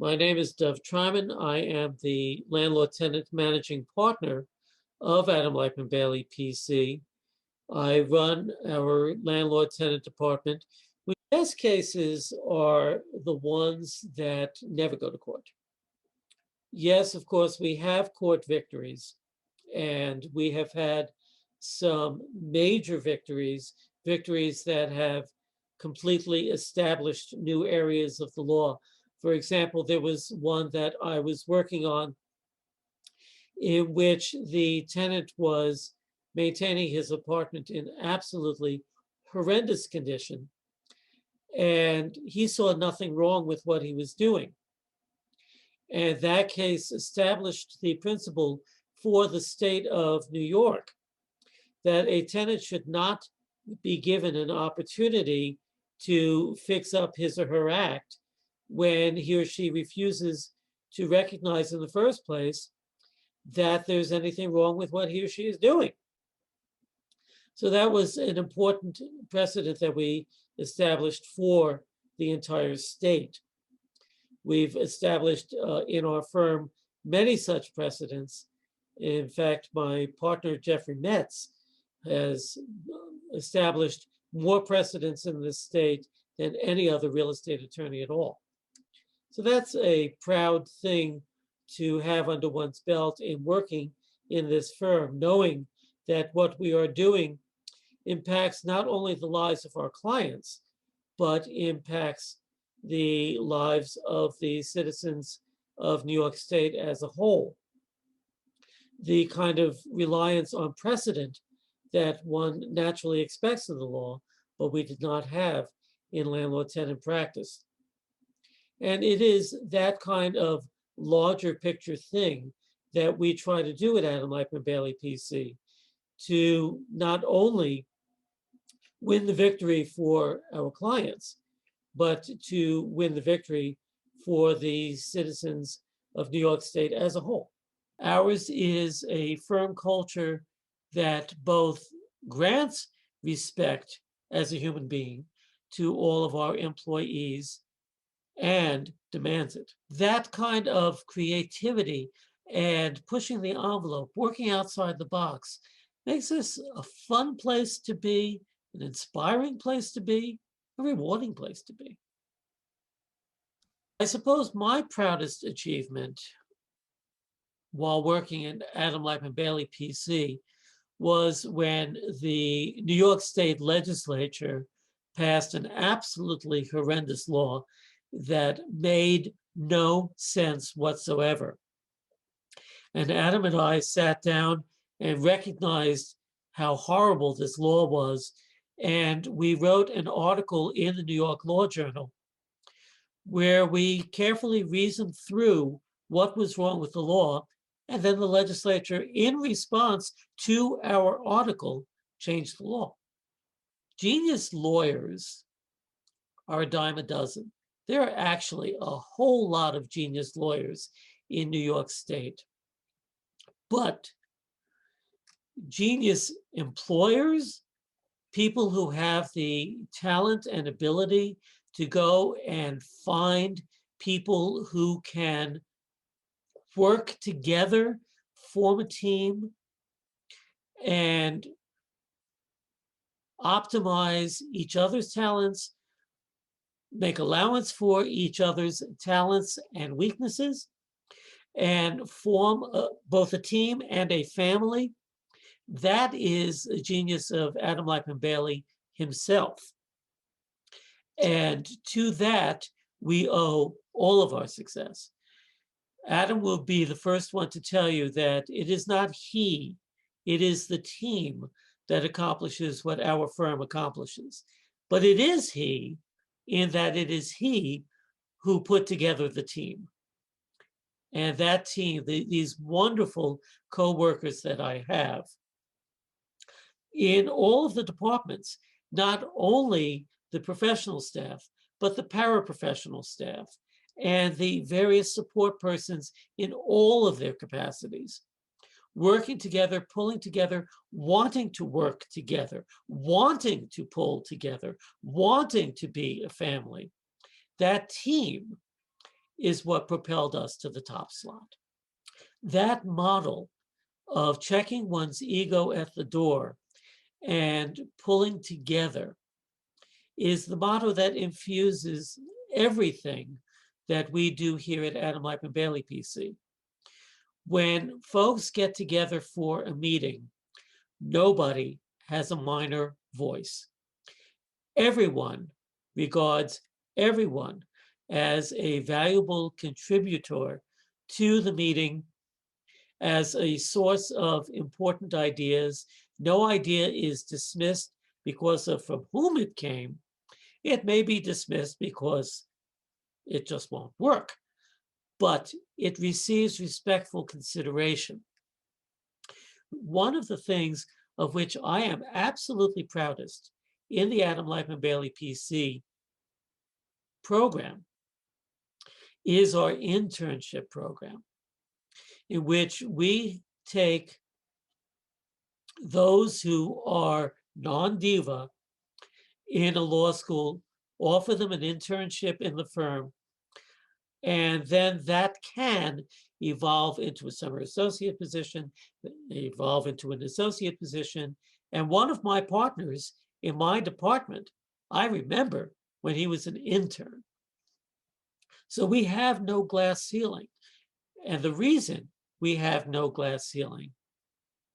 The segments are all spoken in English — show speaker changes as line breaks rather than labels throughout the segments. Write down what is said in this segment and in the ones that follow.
My name is Dov Treiman. I am the landlord-tenant managing partner of Adam Lightman Bailey PC. I run our landlord-tenant department. The best cases are the ones that never go to court. Yes, of course, we have court victories, and we have had some major victories, victories that have completely established new areas of the law. For example, there was one that I was working on in which the tenant was maintaining his apartment in absolutely horrendous condition, and he saw nothing wrong with what he was doing. And that case established the principle for the state of New York that a tenant should not be given an opportunity to fix up his or her act when he or she refuses to recognize in the first place that there's anything wrong with what he or she is doing. So that was an important precedent that we established for the entire state. We've established in our firm many such precedents. In fact, my partner, Jeffrey Metz, has established more precedents in this state than any other real estate attorney at all. So that's a proud thing to have under one's belt in working in this firm, knowing that what we are doing impacts not only the lives of our clients, but impacts the lives of the citizens of New York State as a whole. The kind of reliance on precedent that one naturally expects in the law, but we did not have in landlord-tenant practice. And it is that kind of larger picture thing that we try to do at Adam Lightman Bailey PC, to not only win the victory for our clients, but to win the victory for the citizens of New York State as a whole. Ours is a firm culture that both grants respect as a human being to all of our employees and demands it. That kind of creativity and pushing the envelope, working outside the box, makes this a fun place to be, an inspiring place to be, a rewarding place to be. I suppose my proudest achievement while working at Adam Lightman Bailey PC was when the New York State legislature passed an absolutely horrendous law that made no sense whatsoever. And Adam and I sat down and recognized how horrible this law was. And we wrote an article in the New York Law Journal where we carefully reasoned through what was wrong with the law. And then the legislature, in response to our article, changed the law. Genius lawyers are a dime a dozen. There are actually a whole lot of genius lawyers in New York State. But genius employers, people who have the talent and ability to go and find people who can work together, form a team, and optimize each other's talents, make allowance for each other's talents and weaknesses, and form both a team and a family. That is a genius of Adam Lightman Bailey himself. And to that, we owe all of our success. Adam will be the first one to tell you that it is not he, it is the team that accomplishes what our firm accomplishes. But it is he, in that it is he who put together the team. And that team, these wonderful co-workers that I have, in all of the departments, not only the professional staff, but the paraprofessional staff and the various support persons in all of their capacities, working together, pulling together, wanting to work together, wanting to pull together, wanting to be a family. That team is what propelled us to the top slot. That model of checking one's ego at the door and pulling together is the motto that infuses everything that we do here at Adam Lippman Bailey PC. When folks get together for a meeting, nobody has a minor voice. Everyone regards everyone as a valuable contributor to the meeting, as a source of important ideas. No idea is dismissed because of from whom it came. It may be dismissed because it just won't work, but it receives respectful consideration. One of the things of which I am absolutely proudest in the Adam Lippman Bailey PC program is our internship program, in which we take those who are non-diva in a law school, offer them an internship in the firm, and then that can evolve into a summer associate position, evolve into an associate position. And one of my partners in my department, I remember when he was an intern. So we have no glass ceiling. And the reason we have no glass ceiling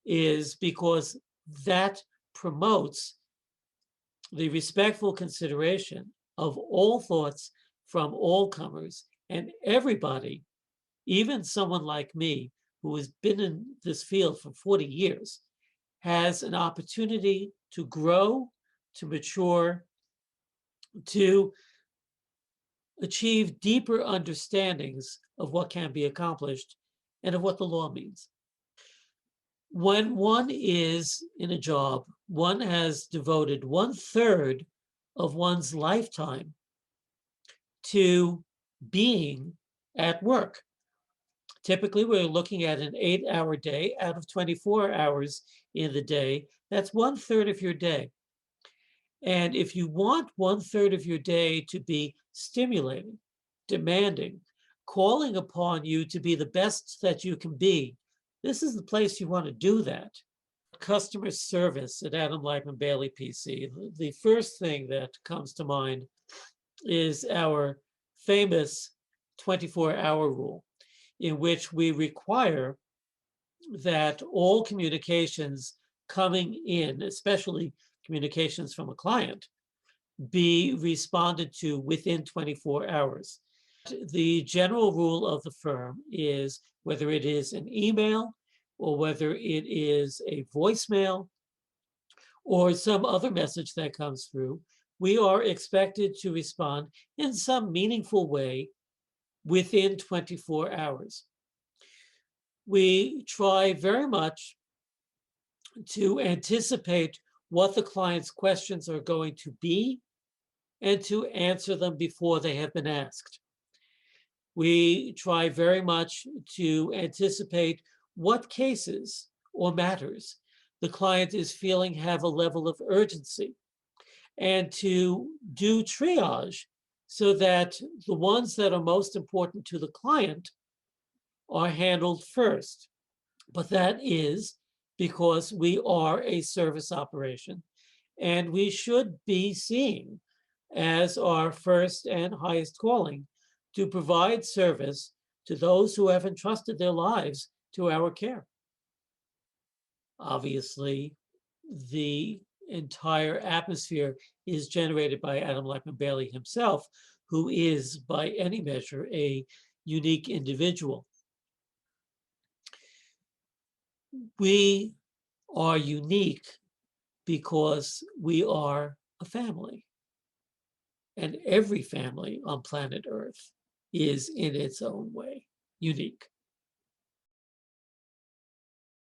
is because that promotes the respectful consideration of all thoughts from all comers, and everybody, even someone like me who has been in this field for 40 years, has an opportunity to grow, to mature, to achieve deeper understandings of what can be accomplished and of what the law means. When one is in a job, one has devoted 1/3 of one's lifetime to being at work. Typically, we're looking at an 8-hour day out of 24 hours in the day. That's 1/3 of your day. And if you want 1/3 of your day to be stimulating, demanding, calling upon you to be the best that you can be, this is the place you want to do that. Customer service at Adam Lippman Bailey PC. The first thing that comes to mind is our famous 24-hour rule, in which we require that all communications coming in, especially communications from a client, be responded to within 24 hours. The general rule of the firm is whether it is an email or whether it is a voicemail or some other message that comes through, we are expected to respond in some meaningful way within 24 hours. We try very much to anticipate what the client's questions are going to be and to answer them before they have been asked. We try very much to anticipate what cases or matters the client is feeling have a level of urgency, and to do triage so that the ones that are most important to the client are handled first. But that is because we are a service operation, and we should be seen as our first and highest calling to provide service to those who have entrusted their lives to our care. Obviously, the entire atmosphere is generated by Adam Lippman Bailey himself, who is, by any measure, a unique individual. We are unique because we are a family. And every family on planet Earth is, in its own way, unique.